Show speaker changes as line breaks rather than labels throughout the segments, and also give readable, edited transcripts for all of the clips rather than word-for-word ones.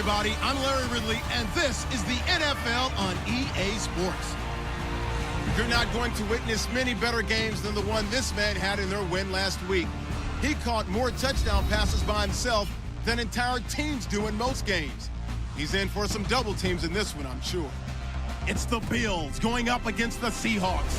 everybody. I'm Larry Ridley, and this is the NFL on EA Sports. You're not going to witness many better games than the one this man had in their win last week. He caught more touchdown passes by himself than entire teams do in most games. He's in for some double teams in this one, I'm sure. It's the Bills going up against the Seahawks.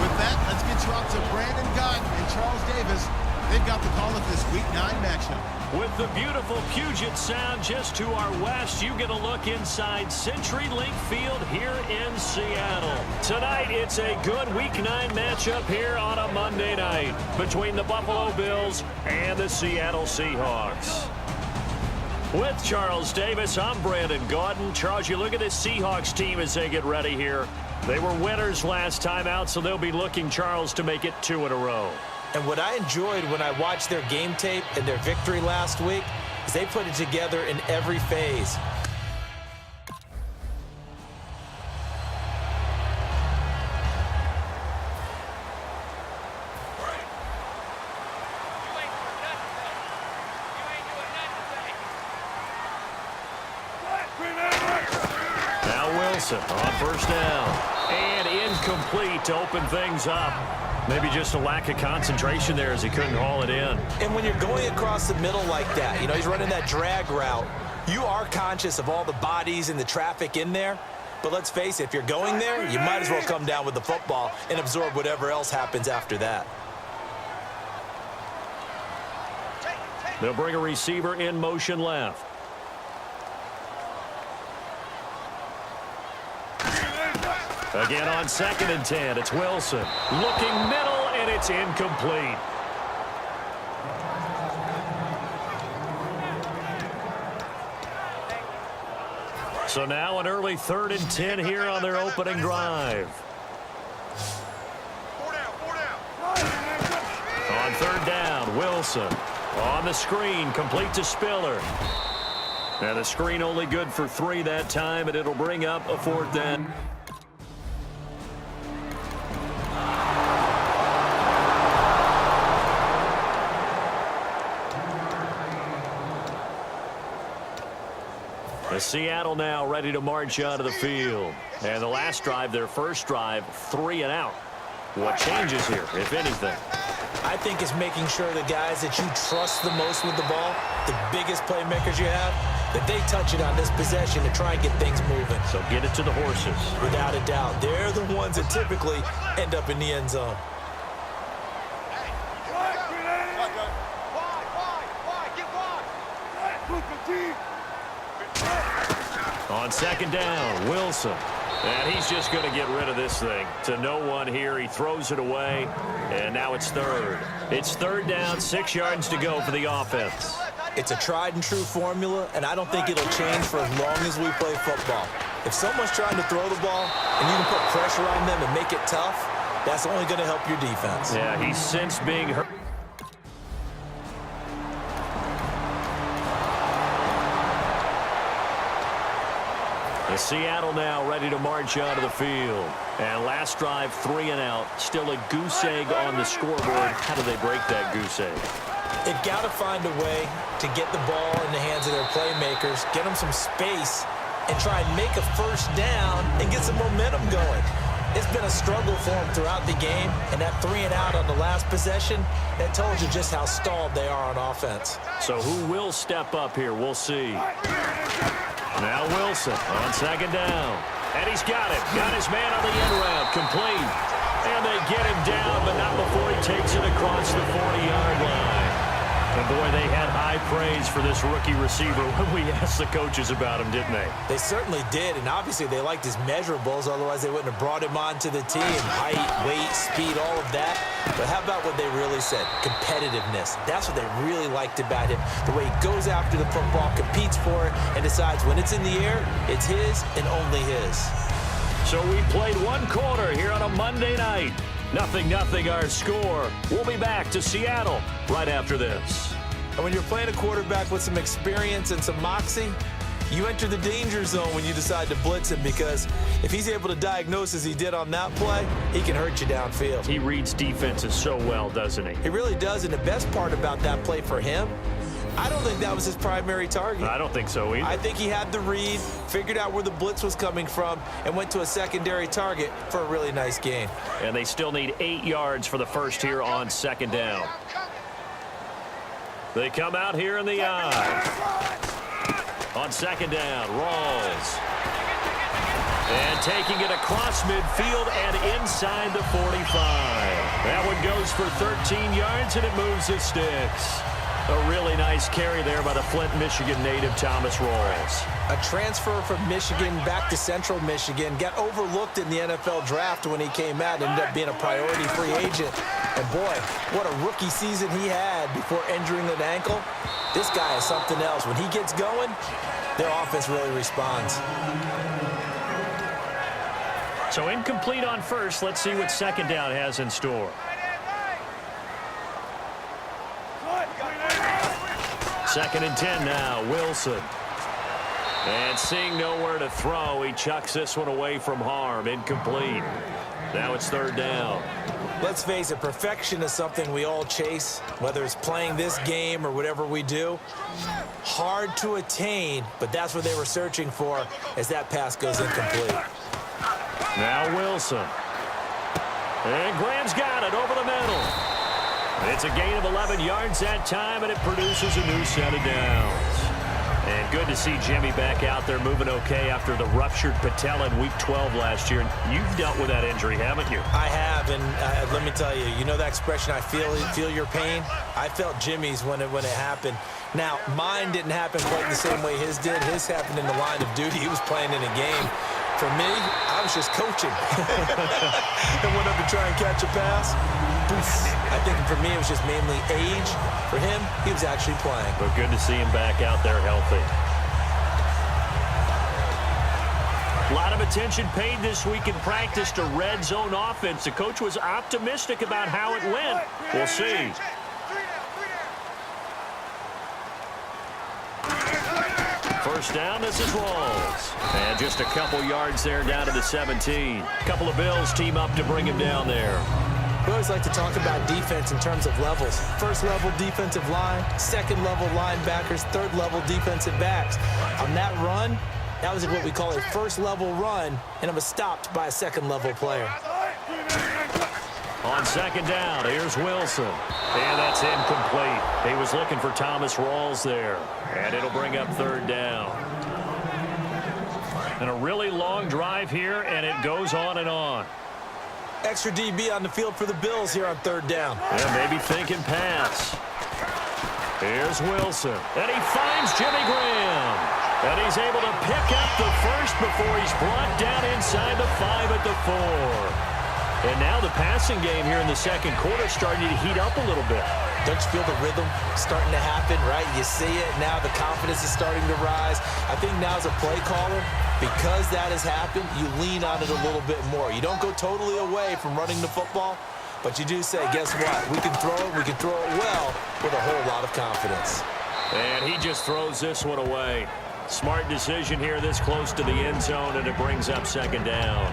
With that, let's get you out to Brandon Gott and Charles Davis. They've got the call of this Week 9 matchup.
With the beautiful Puget Sound just to our west, you get a look inside CenturyLink Field here in Seattle. Tonight, it's a good Week 9 matchup here on a Monday night between the Buffalo Bills and the Seattle Seahawks. With Charles Davis, I'm Brandon Gaudin. Charles, you look at this Seahawks team as they get ready here. They were winners last time out, so they'll be looking, Charles, to make it 2 in a row.
And what I enjoyed when I watched their game tape and their victory last week is they put it together in every phase.
Now Wilson on first down. And incomplete to open things up. Maybe just a lack of concentration there as he couldn't haul it in.
And when you're going across the middle like that, you know, he's running that drag route, you are conscious of all the bodies and the traffic in there. But let's face it, if you're going there, you might as well come down with the football and absorb whatever else happens after that.
They'll bring a receiver in motion left. Again on 2nd and 10, it's Wilson. Looking middle, and it's incomplete. So now an early 3rd and 10 here on their opening drive. On 3rd down, Wilson. On the screen, complete to Spiller. Now the screen only good for 3 that time, and it'll bring up a 4th down. Seattle now ready to march out of the field. And the last drive, their first drive, 3 and out. What changes here, if anything?
I think it's making sure the guys that you trust the most with the ball, the biggest playmakers you have, that they touch it on this possession to try and get things moving.
So get it to the horses.
Without a doubt. They're the ones that typically end up in the end zone.
On 2nd down, Wilson. And he's just going to get rid of this thing. To no one here. He throws it away. And now it's 3rd. It's 3rd down, 6 yards to go for the offense.
It's a tried and true formula, and I don't think it'll change for as long as we play football. If someone's trying to throw the ball and you can put pressure on them and make it tough, that's only going to help your defense.
Yeah, he's since being hurt. Seattle now ready to march out of the field. And last drive, 3 and out. Still a goose egg on the scoreboard. How do they break that goose egg?
They've got to find a way to get the ball in the hands of their playmakers, get them some space, and try and make a first down and get some momentum going. It's been a struggle for them throughout the game, and that 3 and out on the last possession, that told you just how stalled they are on offense.
So who will step up here? We'll see. Now Wilson on 2nd down. And he's got it. Got his man on the end route. Complete. And they get him down, but not before he takes it across the 40-yard line. And boy, they had high praise for this rookie receiver when we asked the coaches about him, didn't they?
They certainly did, and obviously they liked his measurables, otherwise they wouldn't have brought him onto the team. Height, weight, speed, all of that. But how about what they really said? Competitiveness. That's what they really liked about him. The way he goes after the football, competes for it, and decides when it's in the air, it's his and only his.
So we played 1 quarter here on a Monday night. 0-0 our score. We'll be back to Seattle right after this.
And when you're playing a quarterback with some experience and some moxie, you enter the danger zone when you decide to blitz him, because if he's able to diagnose as he did on that play, he can hurt you downfield.
He reads defenses so well, doesn't he?
He really does, and the best part about that play for him, I don't think that was his primary target.
I don't think so either.
I think he had the read, figured out where the blitz was coming from, and went to a secondary target for a really nice gain.
And they still need 8 yards for the first here on second down. They come out here in the eye. On second down, Rawls. And taking it across midfield and inside the 45. That one goes for 13 yards, and it moves the sticks. A really nice carry there by the Flint, Michigan native Thomas Rawls.
A transfer from Michigan back to Central Michigan. Got overlooked in the NFL draft when he came out. Ended up being a priority free agent. And boy, what a rookie season he had before injuring an ankle. This guy is something else. When he gets going, their offense really responds.
So incomplete on first. Let's see what second down has in store. Second and 10 now, Wilson. And seeing nowhere to throw, he chucks this one away from harm. Incomplete. Now it's third down.
Let's face it, perfection is something we all chase, whether it's playing this game or whatever we do. Hard to attain, but that's what they were searching for as that pass goes incomplete.
Now Wilson. And Graham's got it over the middle. It's a gain of 11 yards that time, and it produces a new set of downs. And good to see Jimmy back out there moving okay after the ruptured patella in Week 12 last year. You've dealt with that injury, haven't you?
I have, and let me tell you, you know that expression, I feel your pain? I felt Jimmy's when it happened. Now, mine didn't happen quite the same way his did. His happened in the line of duty. He was playing in a game. For me, I was just coaching. And went up to try and catch a pass. I think for me, it was just mainly age. For him, he was actually playing.
But good to see him back out there healthy. A lot of attention paid this week in practice to red zone offense. The coach was optimistic about how it went. We'll see. First down, this is Rawls. And just a couple yards there down to the 17. A couple of Bills team up to bring him down there.
We always like to talk about defense in terms of levels. First level defensive line, second level linebackers, third level defensive backs. On that run, that was what we call a first level run, and it was stopped by a second level player.
On second down, here's Wilson. And that's incomplete. He was looking for Thomas Rawls there. And it'll bring up third down. And a really long drive here, and it goes on and on.
Extra DB on the field for the Bills here on third down.
Yeah, maybe thinking pass. Here's Wilson. And he finds Jimmy Graham. And he's able to pick up the first before he's brought down inside the 5 at the 4. And now the passing game here in the second quarter starting to heat up a little bit.
Don't you feel the rhythm starting to happen, right? You see it now. The confidence is starting to rise. I think now as a play caller, because that has happened, you lean on it a little bit more. You don't go totally away from running the football, but you do say, guess what? We can throw it. We can throw it well with a whole lot of confidence.
And he just throws this one away. Smart decision here this close to the end zone, and it brings up second down.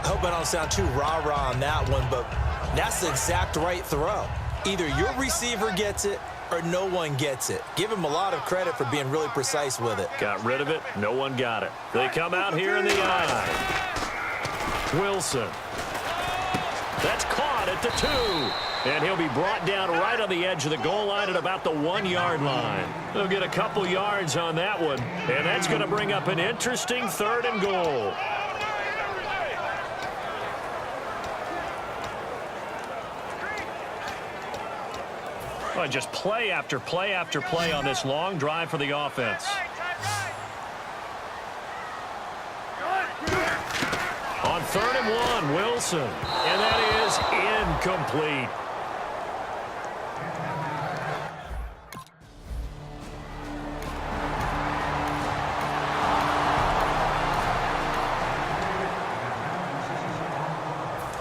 I hope I don't sound too rah-rah on that one, but that's the exact right throw. Either your receiver gets it or no one gets it. Give him a lot of credit for being really precise with it.
Got rid of it. No one got it. They come out here in the eye. Wilson. That's caught at the 2. And he'll be brought down right on the edge of the goal line at about the 1-yard line. They'll get a couple yards on that one. And that's going to bring up an interesting third and goal. Well, just play after play after play on this long drive for the offense. On 3rd and 1, Wilson. And that is incomplete.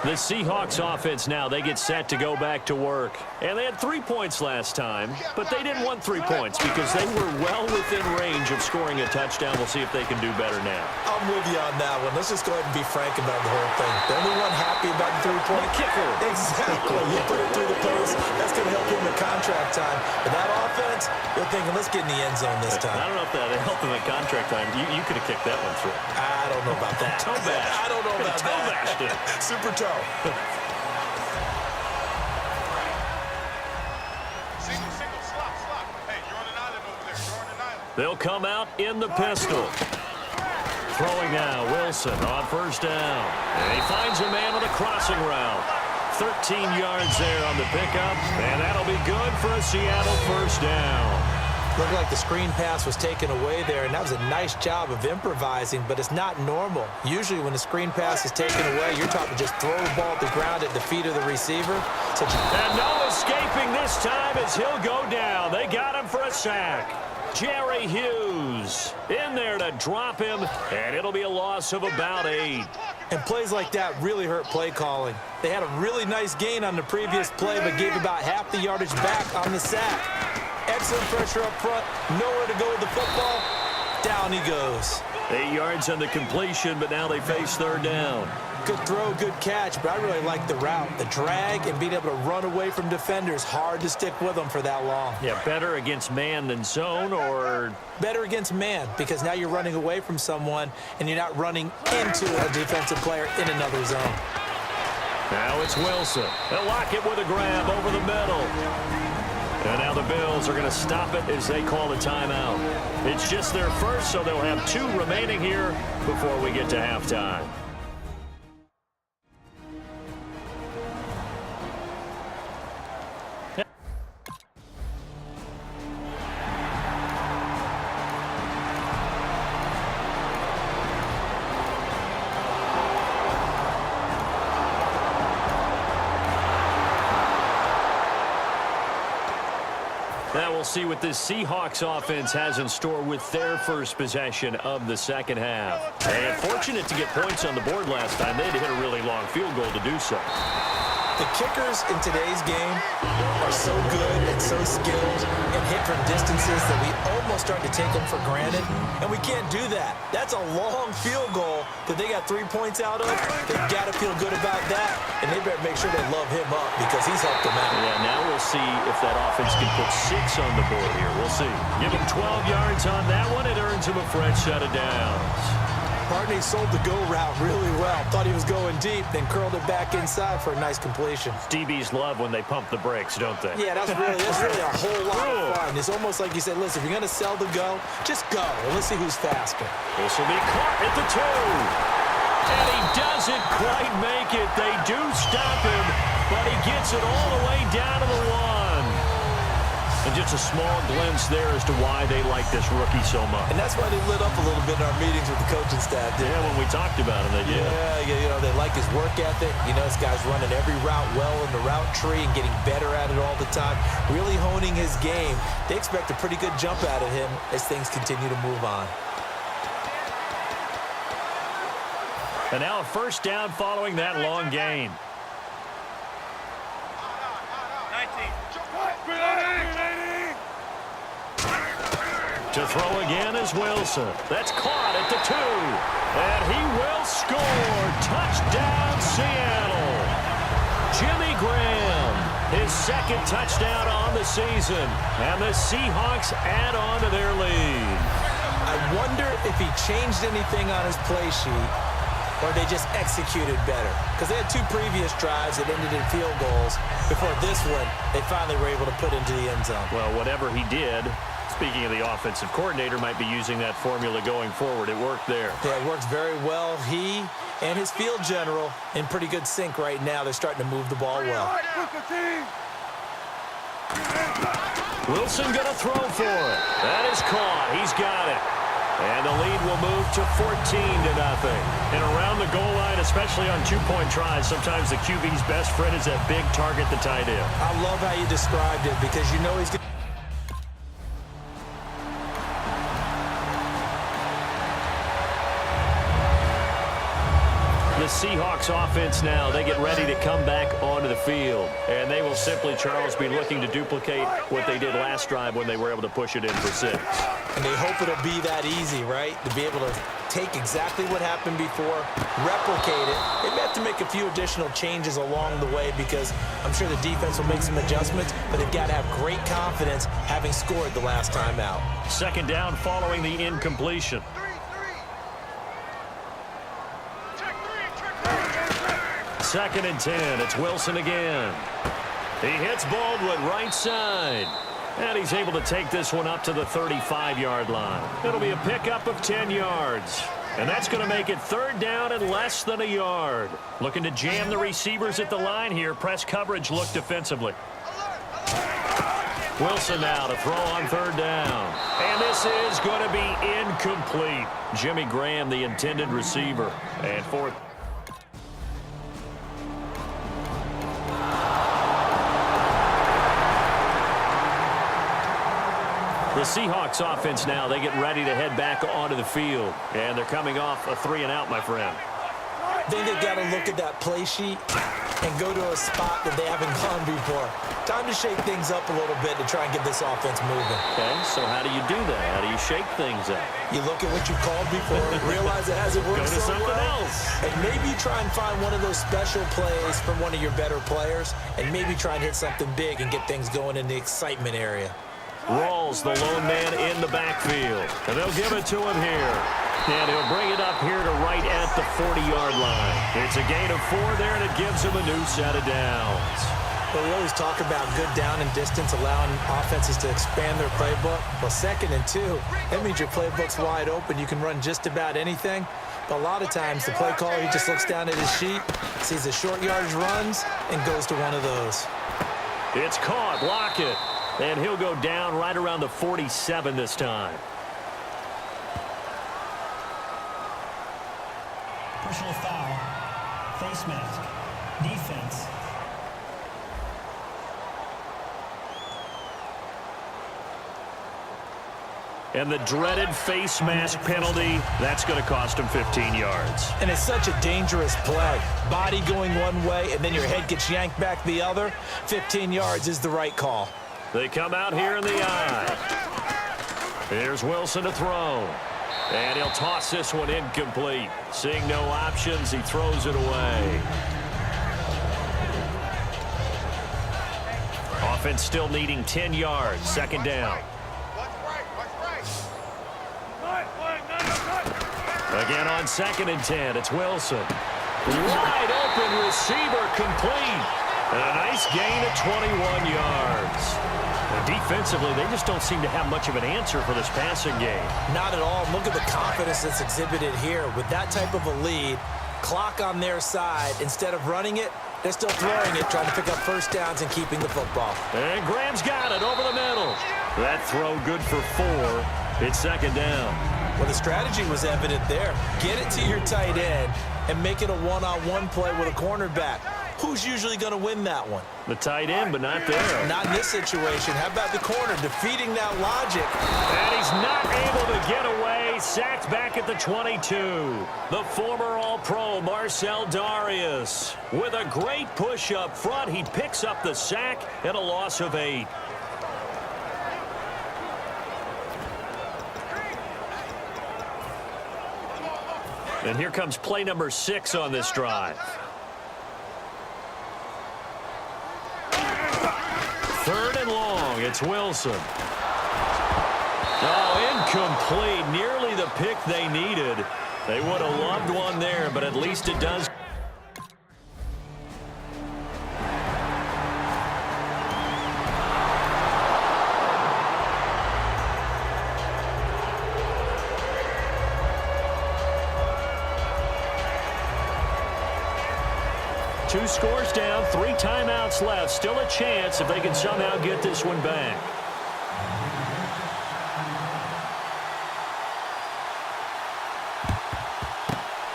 The Seahawks offense now, they get set to go back to work. And they had 3 points last time, but they didn't want 3 points because they were well within range of scoring a touchdown. We'll see if they can do better now.
I'm with you on that one. Let's just go ahead and be frank about the whole thing. The only one happy about the 3-point
kicker.
Exactly. You put it through the post. That's going to help him in contract time. But that offense, you're thinking, let's get in the end zone this time.
I don't know if that helped him in contract time. You could have kicked that one through.
I don't know about that.
Toe bash.
I don't know about
Toe
that.
bashed it.
Super toe.
Slot. Hey, you're on an island over there. You're on an island.
They'll come out in the pistol. Throwing now, Wilson on first down. And he finds a man on the crossing route. 13 yards there on the pickup, and that'll be good for a Seattle first down.
Looked like the screen pass was taken away there, and that was a nice job of improvising, but it's not normal. Usually when the screen pass is taken away, you're taught to just throw the ball at the ground at the feet of the receiver.
And no escaping this time as he'll go down. They got him for a sack. Jerry Hughes in there to drop him, and it'll be a loss of about 8.
And plays like that really hurt play calling. They had a really nice gain on the previous play, but gave about half the yardage back on the sack. Excellent pressure up front, nowhere to go with the football. Down he goes.
8 yards on the completion, but now they face third down.
Good throw, good catch, but I really like the route. The drag and being able to run away from defenders, hard to stick with them for that long.
Yeah, better against man than zone, or?
Better against man, because now you're running away from someone and you're not running into a defensive player in another zone.
Now it's Wilson. They'll lock it with a grab over the middle. And now the Bills are going to stop it as they call a timeout. It's just their first, so they'll have 2 remaining here before we get to halftime. Now we'll see what this Seahawks offense has in store with their first possession of the second half. And fortunate to get points on the board last time. They had to hit a really long field goal to do so.
The kickers in today's game are so good and so skilled and hit from distances that we almost start to take them for granted, and we can't do that. That's a long field goal that they got 3 points out of. They've got to feel good about that, and they better make sure they love him up because he's helped them out.
Yeah, now we'll see if that offense can put 6 on the board here. We'll see. Give him 12 yards on that one. It earns him a fresh set of downs.
Barney sold the go route really well. Thought he was going deep, then curled it back inside for a nice completion.
DBs love when they pump the brakes, don't they?
Yeah, that's really a whole lot of fun. It's almost like you said, listen, if you're going to sell the go, just go, and let's see who's faster.
This will be caught at the 2. And he doesn't quite make it. They do stop him, but he gets it all the way down to the 1. And just a small glimpse there as to why they like this rookie so much.
And that's why they lit up a little bit in our meetings with the coaching staff, didn't
Yeah, when we talked about him, they did.
Yeah, you know, they like his work ethic. You know, this guy's running every route well in the route tree and getting better at it all the time, really honing his game. They expect a pretty good jump out of him as things continue to move on.
And now a first down following that long gain.
19.
To throw again is Wilson. That's caught at the 2. And he will score. Touchdown, Seattle. Jimmy Graham, his second touchdown on the season. And the Seahawks add on to their lead.
I wonder if he changed anything on his play sheet or they just executed better. Because they had 2 previous drives that ended in field goals. Before this one, they finally were able to put into the end zone.
Well, whatever he did, speaking of the offensive coordinator, might be using that formula going forward. It worked there.
Yeah, it works very well. He and his field general in pretty good sync right now. They're starting to move the ball well.
Wilson going to throw for it. That is caught. He's got it. And the lead will move to 14-0. And around the goal line, especially on 2-point tries, sometimes the QB's best friend is that big target, the tight end.
I love how you described it because you know he's going to...
The Seahawks offense now, they get ready to come back onto the field. And they will simply, Charles, be looking to duplicate what they did last drive when they were able to push it in for 6.
And they hope it'll be that easy, right? To be able to take exactly what happened before, replicate it. They may have to make a few additional changes along the way because I'm sure the defense will make some adjustments, but they've got to have great confidence having scored the last time out.
Second down following the incompletion. Second and 10. It's Wilson again. He hits Baldwin right side. And he's able to take this one up to the 35-yard line. It'll be a pickup of 10 yards. And that's going to make it third down and less than a yard. Looking to jam the receivers at the line here. Press coverage look defensively. Wilson now to throw on third down. And this is going to be incomplete. Jimmy Graham, the intended receiver. And fourth. The Seahawks offense now, they get ready to head back onto the field. And they're coming off a 3-and-out, my friend.
I think they've got to look at that play sheet and go to a spot that they haven't gone before. Time to shake things up a little bit to try and get this offense moving.
Okay, so how do you do that? How do you shake things up?
You look at what you called before, realize it hasn't worked
Go to
so
something
well,
else.
and maybe try and find one of those special plays from one of your better players, and maybe try and hit something big and get things going in the excitement area.
Rawls, the lone man in the backfield. And they'll give it to him here. And he'll bring it up here to right at the 40-yard line. It's a gain of 4 there, and it gives him a new set of downs.
But we always talk about good down and distance, allowing offenses to expand their playbook. Well, 2nd and 2, that means your playbook's wide open. You can run just about anything. But a lot of times, the play caller, he just looks down at his sheet, sees the short yardage runs, and goes to one of those.
It's caught. Lockett. And he'll go down right around the 47 this time.
Personal foul. Face mask. Defense.
And the dreaded face mask penalty, that's going to cost him 15 yards.
And it's such a dangerous play. Body going one way, and then your head gets yanked back the other. 15 yards is the right call.
They come out here in the eye. Here's Wilson to throw. And he'll toss this one incomplete. Seeing no options, he throws it away. Offense still needing 10 yards. Second down. Again on 2nd and 10, it's Wilson. Wide open receiver complete. And a nice gain of 21 yards. And defensively, they just don't seem to have much of an answer for this passing game.
Not at all. Look at the confidence that's exhibited here. With that type of a lead, clock on their side, instead of running it, they're still throwing it, trying to pick up first downs and keeping the football.
And Graham's got it over the middle. That throw good for 4. It's second down.
Well, the strategy was evident there. Get it to your tight end and make it a one-on-one play with a cornerback. Who's usually going to win that one?
The tight end, but not there.
Not in this situation. How about the corner defeating that logic?
And he's not able to get away. Sacked back at the 22. The former All-Pro Marcel Darius. With a great push up front, he picks up the sack and a loss of 8. And here comes play number 6 on this drive. Third and long, it's Wilson. Oh, incomplete. Nearly the pick they needed. They would have loved one there, but at least it does. Two scores down, 3 timeouts left. Still a chance if they can somehow get this one back.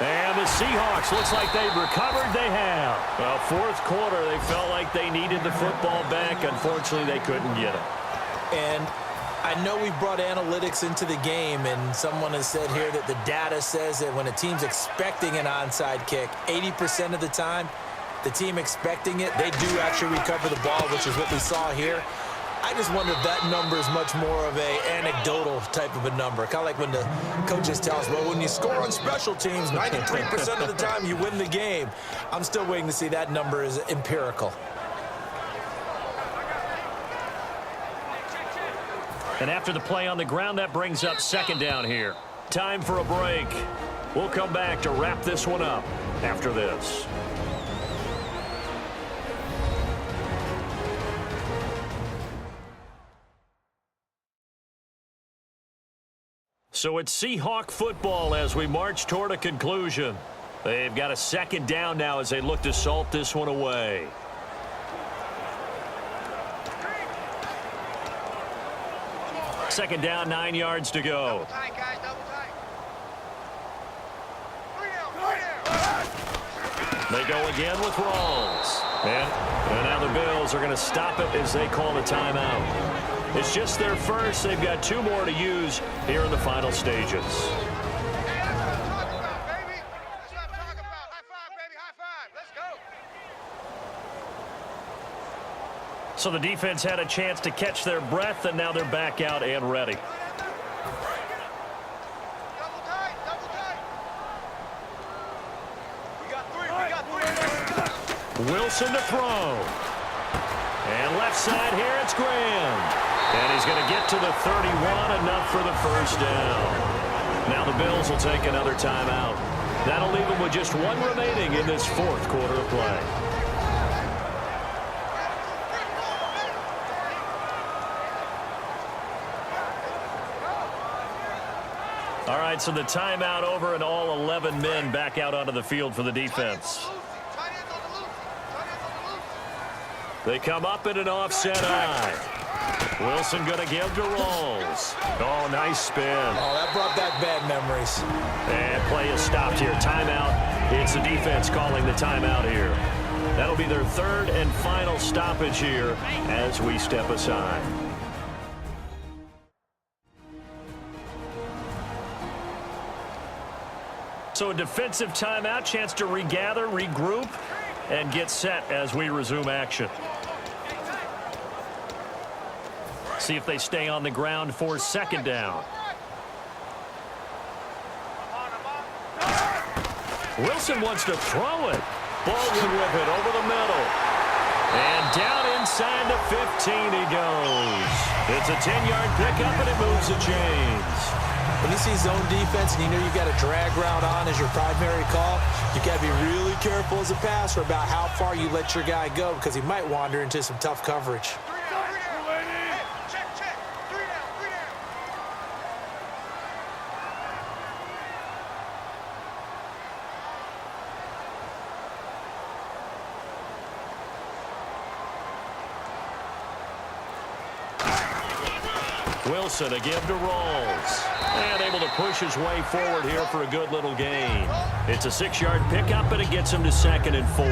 And the Seahawks, looks like they've recovered. They have. Well, fourth quarter, they felt like they needed the football back. Unfortunately, they couldn't get it.
And I know we brought analytics into the game, and someone has said here that the data says that when a team's expecting an onside kick, 80% of the time, the team expecting it, they do actually recover the ball, which is what we saw here. I just wonder if that number is much more of a anecdotal type of a number. Kind of like when the coaches tell us, well, when you score on special teams, 93% of the time you win the game. I'm still waiting to see that number is empirical.
And after the play on the ground, that brings up second down here. Time for a break. We'll come back to wrap this one up after this. So it's Seahawk football as we march toward a conclusion. They've got a second down now as they look to salt this one away. Second down, 9 yards to go.
Double tight, guys, double tight. 3 down, 3 down.
They go again with Rawls. And now the Bills are going to stop it as they call a timeout. It's just their first. They've got 2 more to use here in the final stages.
Hey, that's what I'm talking about, baby. That's what I'm talking about. High five, baby, high five. Let's go.
So the defense had a chance to catch their breath, and now they're back out and ready.
Double tight, double tight. We got 3.
Wilson to throw. And left side here, it's Graham. And he's going to get to the 31, enough for the first down. Now the Bills will take another timeout. That'll leave them with just 1 remaining in this 4th quarter of play. All right, so the timeout over and all 11 men back out onto the field for the defense. They come up in an offset eye. Wilson going to give to Rawls. Oh, nice spin.
Oh, that brought back bad memories.
And play is stopped here. Timeout. It's the defense calling the timeout here. That'll be their 3rd and final stoppage here as we step aside. So a defensive timeout, chance to regather, regroup, and get set as we resume action. See if they stay on the ground for second down. Wilson wants to throw it. Baldwin with it over the middle. And down inside the 15 he goes. It's a 10-yard pickup, and it moves the chains.
When you see zone defense and you know you've got a drag route on as your primary call, you got to be really careful as a passer about how far you let your guy go because he might wander into some tough coverage.
Wilson a give to Rawls. And able to push his way forward here for a good little gain. It's a 6-yard pickup, and it gets him to 2nd and 4.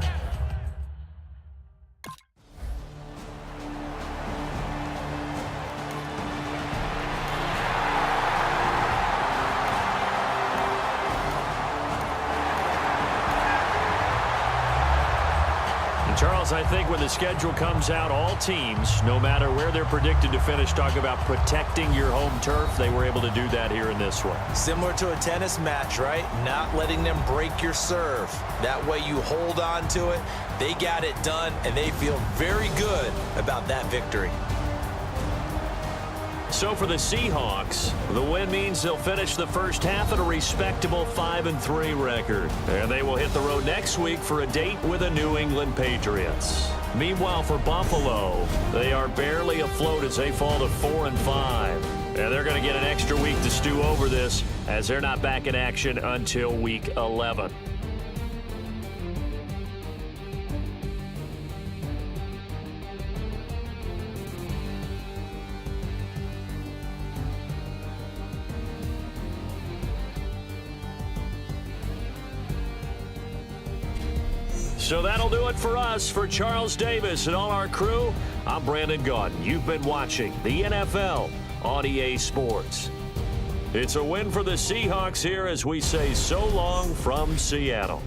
Charles, I think when the schedule comes out, all teams, no matter where they're predicted to finish, talk about protecting your home turf. They were able to do that here in this one.
Similar to a tennis match, right? Not letting them break your serve. That way you hold on to it. They got it done, and they feel very good about that victory.
So for the Seahawks, the win means they'll finish the first half at a respectable 5-3 record. And they will hit the road next week for a date with the New England Patriots. Meanwhile, for Buffalo, they are barely afloat as they fall to 4-5. And they're going to get an extra week to stew over this as they're not back in action until week 11. So that'll do it for us. For Charles Davis and all our crew, I'm Brandon Gaudin. You've been watching the NFL on EA Sports. It's a win for the Seahawks here as we say so long from Seattle.